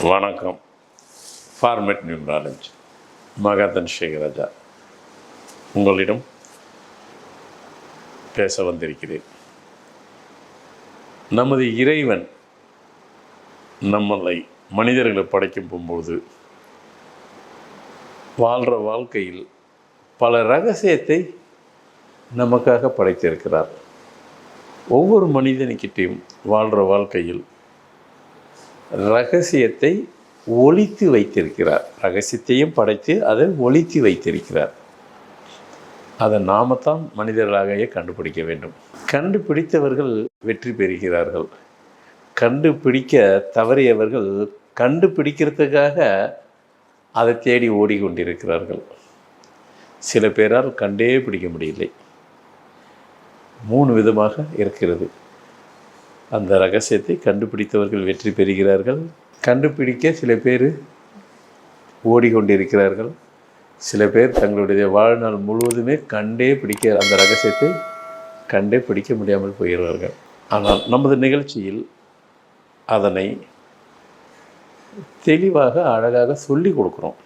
வணக்கம். Format numerology Mahadhan சேகராஜா உங்களிடம் பேச வந்திருக்கிறேன். நமது இறைவன் நம்மளை மனிதர்களை படைக்கும் போகும்போது வாழ்கிற வாழ்க்கையில் பல ரகசியத்தை நமக்காக படைத்திருக்கிறார். ஒவ்வொரு மனிதனுக்கிட்டையும் வாழ்கிற வாழ்க்கையில் ரகசியத்தை ஒளித்து வைத்திருக்கிறார். ரகசியத்தையும் படைத்து அதை ஒளித்து வைத்திருக்கிறார். அதை நாமத்தான் மனிதர்களாகவே கண்டுபிடிக்க வேண்டும். கண்டுபிடித்தவர்கள் வெற்றி பெறுகிறார்கள். கண்டுபிடிக்க தவறியவர்கள் கண்டுபிடிக்கிறதுக்காக அதை தேடி ஓடிக்கொண்டிருக்கிறார்கள். சில பேரால் கண்டே பிடிக்க முடியலை. 3 விதமாக இருக்கிறது. அந்த ரகசியத்தை கண்டுபிடித்தவர்கள் வெற்றி பெறுகிறார்கள். கண்டுபிடிக்க சில பேர் ஓடிக்கொண்டிருக்கிறார்கள். சில பேர் தங்களுடைய வாழ்நாள் முழுவதுமே அந்த ரகசியத்தை கண்டே பிடிக்க முடியாமல் போகிறார்கள். ஆனால் நமது நிகழ்ச்சியில் அதனை தெளிவாக அழகாக சொல்லி கொடுக்குறோம்.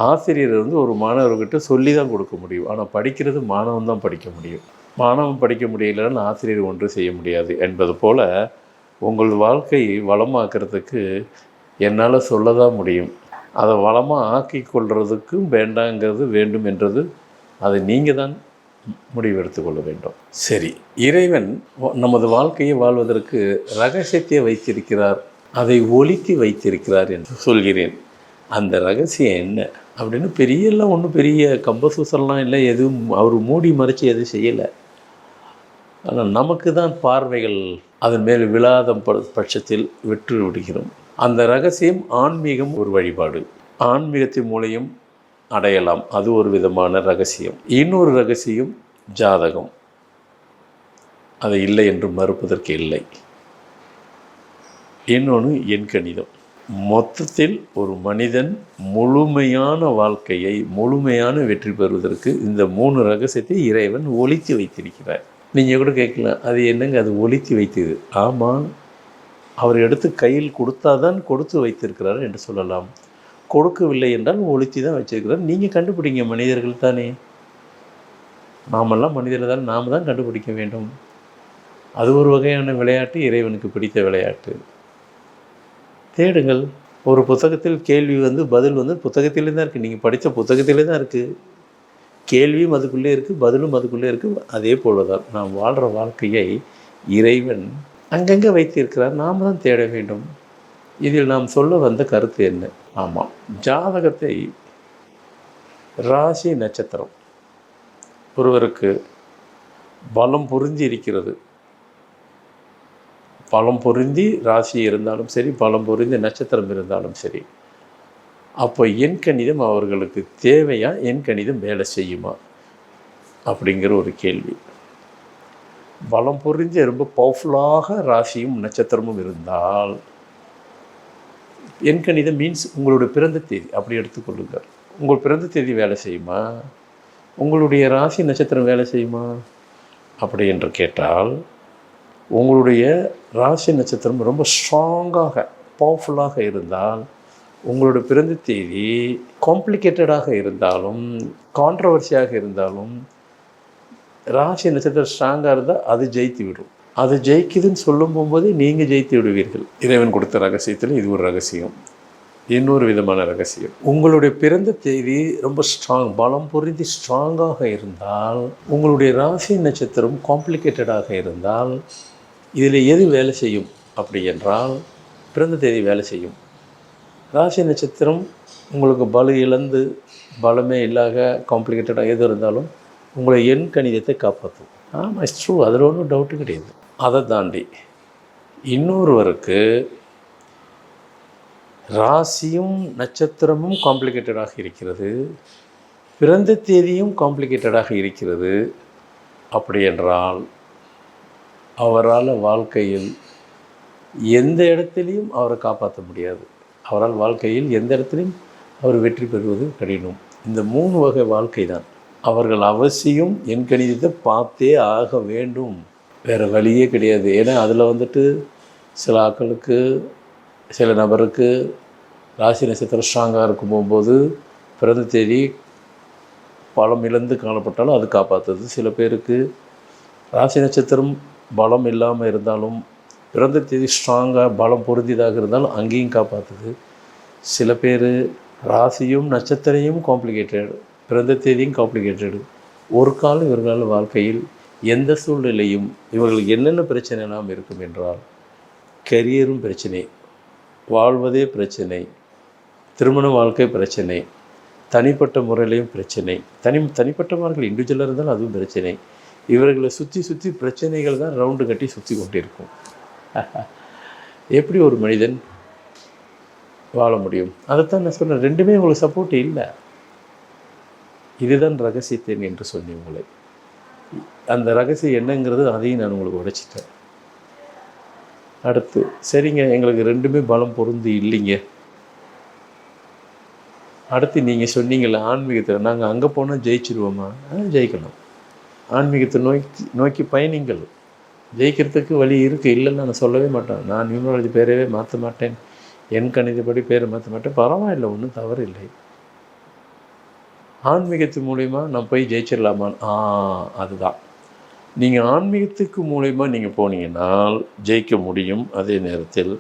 ஆசிரியர் ஒரு மாணவர்கிட்ட சொல்லி தான் கொடுக்க முடியும். ஆனால் படிக்கிறது மாணவன் தான் படிக்க முடியும். மாணவன் படிக்க முடியலன்னு ஆசிரியர் ஒன்று செய்ய முடியாது என்பது போல் உங்கள் வாழ்க்கையை வளமாக்குறதுக்கு என்னால் சொல்ல தான் முடியும். அதை வளமாக ஆக்கி கொள்வதுக்கும் வேண்டாங்கிறது வேண்டும் என்றது அதை நீங்கள் தான் முடிவெடுத்து கொள்ள வேண்டும். சரி, இறைவன் நமது வாழ்க்கையை வாழ்வதற்கு ரகசியத்தை வைத்திருக்கிறார், அதை ஒளித்து வைத்திருக்கிறார் என்று சொல்கிறேன். அந்த ரகசியம் என்ன அப்படின்னு பெரிய கம்பசூசல்லாம் இல்லை, எதுவும் அவர் மூடி மறைச்சி எதுவும் செய்யலை. ஆனால் நமக்கு தான் பார்வைகள் அதன் மேல் விழாத பட்சத்தில் வெற்று விடுகிறோம். அந்த ரகசியம் ஆன்மீகம் ஒரு வழிபாடு. ஆன்மீகத்தின் மூலையும் அடையலாம். அது ஒரு விதமான ரகசியம். இன்னொரு ரகசியம் ஜாதகம். அது இல்லை என்று மறுப்பதற்கு இல்லை. இன்னொன்று எண்கணிதம். மொத்தத்தில் ஒரு மனிதன் முழுமையான வாழ்க்கையை முழுமையான வெற்றி பெறுவதற்கு இந்த 3 ரகசியத்தை இறைவன் ஒளித்து வைத்திருக்கிறார். நீங்கள் கூட கேட்கலாம், அது என்னங்க அது ஒளித்து வைத்தது? ஆமாம், அவர் எடுத்து கையில் கொடுத்தாதான் கொடுத்து வைத்திருக்கிறார் என்று சொல்லலாம். கொடுக்கவில்லை என்றால் ஒளித்து தான் வச்சிருக்கிறார். நீங்கள் கண்டுபிடிங்க. மனிதர்கள் தானே, நாமெல்லாம் மனிதர்கள் தான், நாம் தான் கண்டுபிடிக்க வேண்டும். அது ஒரு வகையான விளையாட்டு, இறைவனுக்கு பிடித்த விளையாட்டு. தேடுங்கள். ஒரு புத்தகத்தில் கேள்வி பதில் புத்தகத்திலே தான் இருக்குது. நீங்கள் படித்த புத்தகத்திலே தான் இருக்குது. கேள்வியும் அதுக்குள்ளே இருக்குது, பதிலும் அதுக்குள்ளே இருக்குது. அதே போல தான் நாம் வாழ்கிற வாழ்க்கையை இறைவன் அங்கங்கே வைத்திருக்கிறார். நாம் தான் தேட வேண்டும். இதில் நாம் சொல்ல வந்த கருத்து என்ன? ஆமாம், ஜாதகத்தை ராசி நட்சத்திரம் ஒருவருக்கு பலம் பொருந்தி இருக்கிறது. பலம் பொருந்தி ராசி இருந்தாலும் சரி, பலம் பொருந்தி நட்சத்திரம் இருந்தாலும் சரி, அப்போ எண்கணிதம் அவர்களுக்கு தேவையா? எண்கணிதம் வேலை செய்யுமா அப்படிங்கிற ஒரு கேள்வி. பலம் பொருந்தி ரொம்ப பவர்ஃபுல்லாக ராசியும் நட்சத்திரமும் இருந்தால் எண்கணிதம் மீன்ஸ் உங்களுடைய பிறந்த தேதி அப்படி எடுத்துக்கொள்ளுங்கள். உங்கள் பிறந்த தேதி வேலை செய்யுமா? உங்களுடைய ராசி நட்சத்திரம் வேலை செய்யுமா அப்படி என்று கேட்டால், உங்களுடைய ராசி நட்சத்திரம் ரொம்ப ஸ்ட்ராங்காக பவர்ஃபுல்லாக இருந்தால், உங்களோட பிறந்த தேதி காம்ப்ளிகேட்டடாக இருந்தாலும் கான்ட்ரவர்சியாக இருந்தாலும், ராசி நட்சத்திரம் ஸ்ட்ராங்காக இருந்தால் அது ஜெயித்து விடும். அது ஜெயிக்குதுன்னு சொல்லும் போகும்போதே நீங்கள் ஜெயித்து விடுவீர்கள். இறைவன் கொடுத்த ரகசியத்தில் இது ஒரு ரகசியம். இன்னொரு விதமான ரகசியம், உங்களுடைய பிறந்த தேதி ரொம்ப பலம் பொருந்தி ஸ்ட்ராங்காக இருந்தால், உங்களுடைய ராசி நட்சத்திரம் காம்ப்ளிகேட்டடாக இருந்தால், இதில் எது வேலை செய்யும் அப்படி என்றால் பிறந்த தேதி வேலை செய்யும். ராசி நட்சத்திரம் உங்களுக்கு இழந்து பலமே இல்லாத காம்ப்ளிகேட்டடாக எது இருந்தாலும் உங்களை எண் கணிதத்தை காப்பாற்றும். ஆமாம், இட்ஸ் ட்ரூ. அதில் ஒன்றும் டவுட்டு கிடையாது. அதை தாண்டி இன்னொருவருக்கு ராசியும் நட்சத்திரமும் காம்ப்ளிகேட்டடாக இருக்கிறது, பிறந்த தேதியும் காம்ப்ளிகேட்டடாக இருக்கிறது. அப்படி என்றால் அவரால் வாழ்க்கையில் எந்த இடத்துலையும் அவரை காப்பாற்ற முடியாது. அவரால் வாழ்க்கையில் எந்த இடத்துலையும் அவர் வெற்றி பெறுவது கடினம். இந்த 3 வகை வாழ்க்கை தான். அவர்கள் அவசியம் எண்கணிதத்தை பார்த்தே ஆக வேண்டும். வேறு வழியே கிடையாது. ஏன்னா அதில் சில ஆட்களுக்கு சில நபருக்கு ராசி நட்சத்திரம் ஸ்ட்ராங்காக இருக்கும் போகும்போது பிறந்த தேதி பலம் இழந்து காணப்பட்டாலும் அது காப்பாற்றுது. சில பேருக்கு ராசி நட்சத்திரம் பலம் இல்லாமல் இருந்தாலும் பிறந்த தேதி ஸ்ட்ராங்காக பலம் பொருந்தியதாக இருந்தாலும் அங்கேயும் காப்பாற்றுது. சில பேர் ராசியும் நட்சத்திரையும் காம்ப்ளிகேட்டடு, பிறந்த தேதியும் காம்ப்ளிகேட்டடு. ஒரு காலம் இவர்களால் வாழ்க்கையில் எந்த சூழ்நிலையும் இவர்களுக்கு என்னென்ன பிரச்சனைலாம் இருக்கும் என்றால், கரியரும் பிரச்சனை, வாழ்வதே பிரச்சனை, திருமண வாழ்க்கை பிரச்சனை, தனிப்பட்ட முறையிலையும் பிரச்சனை, தனிப்பட்ட முறைகள் இண்டிவிஜுவலாக இருந்தாலும் அதுவும் பிரச்சனை. இவர்களை சுற்றி பிரச்சனைகள் தான் ரவுண்டு கட்டி சுற்றி கொண்டிருக்கும். எப்படி ஒரு மனிதன் வாழ முடியும்? அதைத்தான் நான் சொன்னேன், ரெண்டுமே உங்களுக்கு சப்போர்ட் இல்லை. இதுதான் ரகசியத்தேன் என்று சொன்னேன் உங்களை. அந்த ரகசியம் என்னங்கிறது அதையும் நான் உங்களுக்கு உடைச்சிட்டேன். அடுத்து, சரிங்க, எங்களுக்கு ரெண்டுமே பலம் பொருந்தி இல்லைங்க. அடுத்து நீங்கள் சொன்னீங்கள்ல ஆன்மீகத்தில், நாங்கள் அங்கே போனால் ஜெயிச்சிருவோமா? ஜெயிக்கணும். ஆன்மீகத்தை நோக்கி பயணிங்கள். ஜெயிக்கிறதுக்கு வழி இருக்குது, இல்லைன்னு நான் சொல்லவே மாட்டேன். நான் நியூமராலஜி பேரவே மாற்ற மாட்டேன், என் கணிதப்படி பேரை மாற்ற மாட்டேன். பரவாயில்லை, ஒன்றும் தவறு இல்லை. ஆன்மீகத்து மூலிமா நான் போய் ஜெயிச்சிடலாமா? அதுதான். நீங்கள் ஆன்மீகத்துக்கு மூலிமா நீங்கள் போனீங்கன்னால் ஜெயிக்க முடியும். அதே நேரத்தில்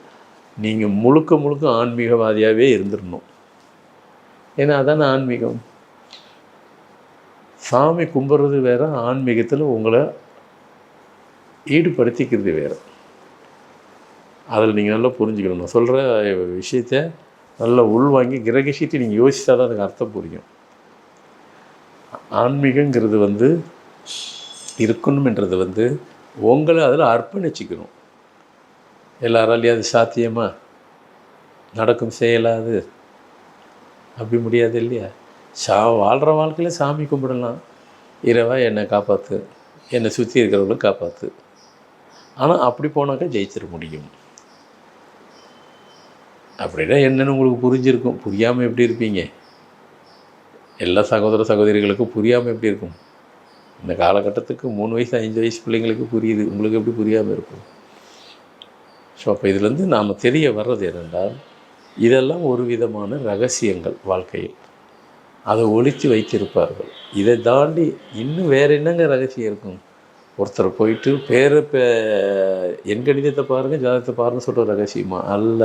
நீங்கள் முழுக்க ஆன்மீகவாதியாகவே இருந்துடணும். ஏன்னா அதான ஆன்மீகம். சாமி கும்பிட்றது வேறு, ஆன்மீகத்தில் உங்களை ஈடுபடுத்திக்கிறது வேறு. அதில் நீங்கள் நல்லா புரிஞ்சுக்கணும். நான் சொல்கிற விஷயத்தை நல்லா உள்வாங்கி கிரகிச்சிட்டு நீங்கள் யோசித்தா தான் அதுக்கு அர்த்தம் புரியும். ஆன்மீகங்கிறது இருக்கணும்ன்றது உங்களை அதில் அர்ப்பணிச்சிக்கணும். எல்லாராலையும் அது சாத்தியமாக நடக்கும் செயலாது? அப்படி முடியாது இல்லையா? வாழ்கிற வாழ்க்கையில் சாமி கும்பிடலாம், இரவா என்னை காப்பாற்று, என்னை சுற்றி இருக்கிறவங்களும் காப்பாற்று. ஆனால் அப்படி போனாக்கா ஜெயிச்சிட முடியும். அப்படின்னா என்னென்னு உங்களுக்கு புரிஞ்சிருக்கும். புரியாமல் எப்படி இருப்பீங்க? எல்லா சகோதர சகோதரிகளுக்கும் புரியாமல் எப்படி இருக்கும்? இந்த காலகட்டத்துக்கு 3 வயசு 5 வயசு பிள்ளைங்களுக்கு புரியுது, உங்களுக்கு எப்படி புரியாமல் இருக்கும்? ஸோ அப்போ இதுலேருந்து நாம் தெரிய வர்றது என்னென்றால், இதெல்லாம் ஒரு விதமான ரகசியங்கள் வாழ்க்கையில். அதை ஒழித்து வைத்திருப்பார்கள். இதை தாண்டி இன்னும் வேறு என்னங்க ரகசியம் இருக்கும்? ஒருத்தர் போயிட்டு என் கணிதத்தை பாருங்கள், ஜாதகத்தை பாருங்கள் சொல்கிற ரகசியமா? அல்ல.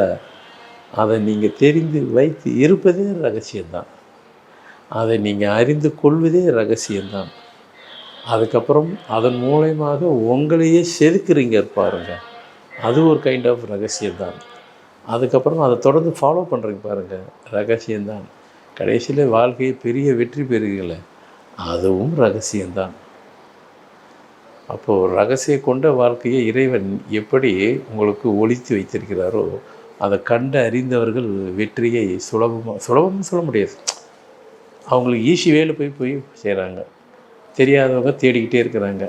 அதை நீங்கள் தெரிந்து வைத்து இருப்பதே ரகசியம்தான். அதை நீங்கள் அறிந்து கொள்வதே ரகசியம்தான். அதுக்கப்புறம் அதன் மூலயமாக உங்களையே செதுக்குறீங்க பாருங்கள், அது ஒரு கைண்ட் ஆஃப் ரகசியம்தான். அதுக்கப்புறம் அதை தொடர்ந்து ஃபாலோ பண்ணுறீங்க பாருங்கள், ரகசியம்தான். கடைசியில் வாழ்க்கையை பெரிய வெற்றி பெறுகிறீங்கள, அதுவும் ரகசியம்தான். அப்போது ரகசியம் கொண்ட வாழ்க்கையை இறைவன் எப்படி உங்களுக்கு ஒளித்து வைத்திருக்கிறாரோ, அதை கண்டு அறிந்தவர்கள் வெற்றியை சுலபம்னு சொல்ல முடியாது. அவங்களுக்கு ஈஸி வேலை போய் செய்கிறாங்க. தெரியாதவங்க தேடிக்கிட்டே இருக்கிறாங்க.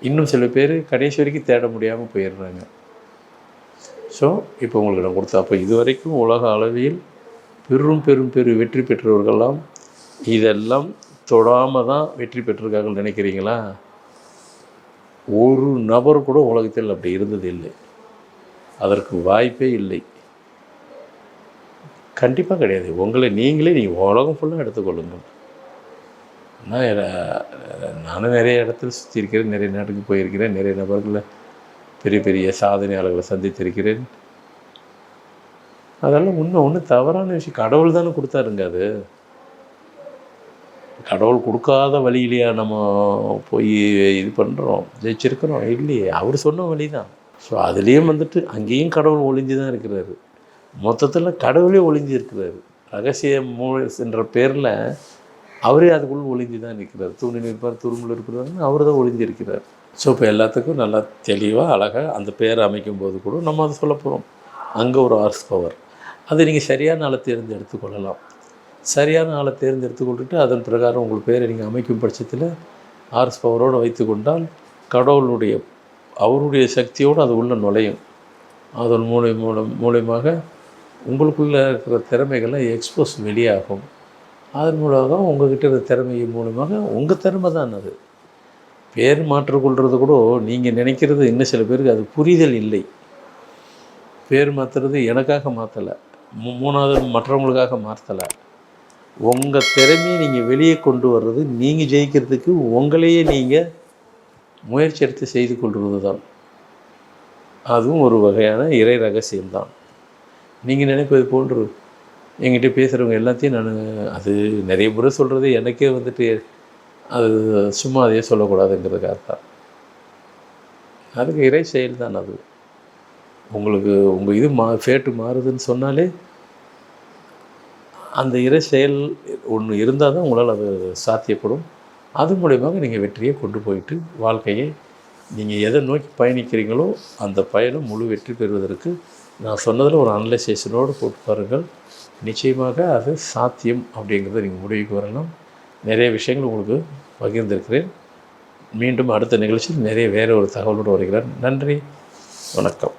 இன்னும் சில பேர் கடைசி வரைக்கும் தேட முடியாமல் போயிடுறாங்க. ஸோ இப்போ உங்களுக்கு நான் கொடுத்தா, அப்போ இதுவரைக்கும் உலக அளவில் பெரும் வெற்றி பெற்றவர்கள்லாம் இதெல்லாம் தொடாமல் தான் வெற்றி பெற்றிருக்காங்கன்னு நினைக்கிறீங்களா? ஒரு நபர் கூட உலகத்தில் அப்படி இருந்தது இல்லை. அதற்கு வாய்ப்பே இல்லை. கண்டிப்பாக கிடையாது. உங்களை நீங்கள் உலகம் ஃபுல்லாக எடுத்துக்கொள்ளுங்கள். நானும் நிறைய இடத்துல சுற்றி இருக்கிறேன், நிறைய நாட்டுக்கு போயிருக்கிறேன், நிறைய நபர்களை பெரிய சாதனையாளர்களை சந்தித்திருக்கிறேன். அதெல்லாம் ஒன்றும் தவறான விஷயம். கடவுள் தானே கொடுத்தாருங்க. அது கடவுள் கொடுக்காத வழியிலையா நம்ம போய் இது பண்ணுறோம், ஜெயிச்சிருக்கிறோம்? இல்லையே, அவர் சொன்ன வழி தான். ஸோ அதுலேயும் அங்கேயும் கடவுள் ஒளிஞ்சு தான் இருக்கிறாரு. மொத்தத்தில் கடவுளே ஒளிஞ்சு இருக்கிறாரு. ரகசியம் என்ற பேரில் அவரே அதுக்குள்ளே ஒளிஞ்சு தான் நிற்கிறார். தூணில் இருப்பார், துரும்பில் இருக்கிறாருன்னு அவர் தான் ஒளிஞ்சிருக்கிறார். ஸோ இப்போ எல்லாத்துக்கும் நல்லா தெளிவாக அழகாக அந்த பேரை அமைக்கும் போது கூட நம்ம அதை சொல்ல போகிறோம். அங்கே ஒரு ஹார்ஸ் பவர், அது நீங்கள் சரியான ஆளை தேர்ந்தெடுத்து கொள்ளலாம். சரியான ஆளை தேர்ந்தெடுத்து கொண்டுட்டு அதன் பிரகாரம் உங்கள் பேரை நீங்கள் அமைக்கும் பட்சத்தில் ஹார்ஸ் பவரோடு வைத்து கொண்டால் அவருடைய சக்தியோடு அது உள்ள நுழையும். அதன் மூலமாக உங்களுக்குள்ளே இருக்கிற திறமைகளை எக்ஸ்போஸ் வெளியாகும். அதன் மூலமாக உங்கள்கிட்ட இருக்கிற திறமை மூலமாக உங்கள் திறமை தான் அது. பேர் மாற்றிக்கொள்வது கூட நீங்கள் நினைக்கிறது இன்னும் சில பேருக்கு அது புரிதல் இல்லை. பேர் மாற்றுறது எனக்காக மாற்றலை, மூணாவது மற்றவங்களுக்காக மாற்றலை. உங்கள் திறமையை நீங்கள் வெளியே கொண்டு வர்றது, நீங்கள் ஜெயிக்கிறதுக்கு உங்களையே நீங்கள் முயற்சி எடுத்து செய்து கொள்வது தான். அதுவும் ஒரு வகையான இறை ரகசியம்தான். நீங்கள் நினைப்பது போன்று என்கிட்ட பேசுகிறவங்க எல்லாத்தையும் நான் அது நிறைய முறை சொல்கிறது எனக்கே வந்துட்டு அது சும்மா அதையே சொல்லக்கூடாதுங்கிறதுக்காக தான். அதுக்கு இறை செயல் தான் அது. உங்களுக்கு உங்கள் இது ஃபேட்டு மாறுதுன்னு சொன்னாலே அந்த இறை செயல் ஒன்று இருந்தால் தான் உங்களால் அது சாத்தியப்படும். அது மூலயமாக நீங்கள் வெற்றியை கொண்டு போயிட்டு வாழ்க்கையை நீங்கள் எதை நோக்கி பயணிக்கிறீங்களோ அந்த பயணம் முழு வெற்றி பெறுவதற்கு நான் சொன்னதில் ஒரு அனலைசேஷனோடு போட்டு பாருங்கள். நிச்சயமாக அது சாத்தியம் அப்படிங்கிறத நீங்கள் முடிவுக்கு வரலாம். நிறைய விஷயங்கள் உங்களுக்கு பகிர்ந்திருக்கிறேன். மீண்டும் அடுத்த நிகழ்ச்சியில் நிறைய வேறு ஒரு தகவலோடு வருகிறேன். நன்றி, வணக்கம்.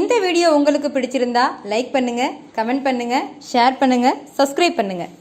இந்த வீடியோ உங்களுக்கு பிடிச்சிருந்தா லைக் பண்ணுங்கள், கமெண்ட் பண்ணுங்கள், ஷேர் பண்ணுங்கள், சப்ஸ்கிரைப் பண்ணுங்கள்.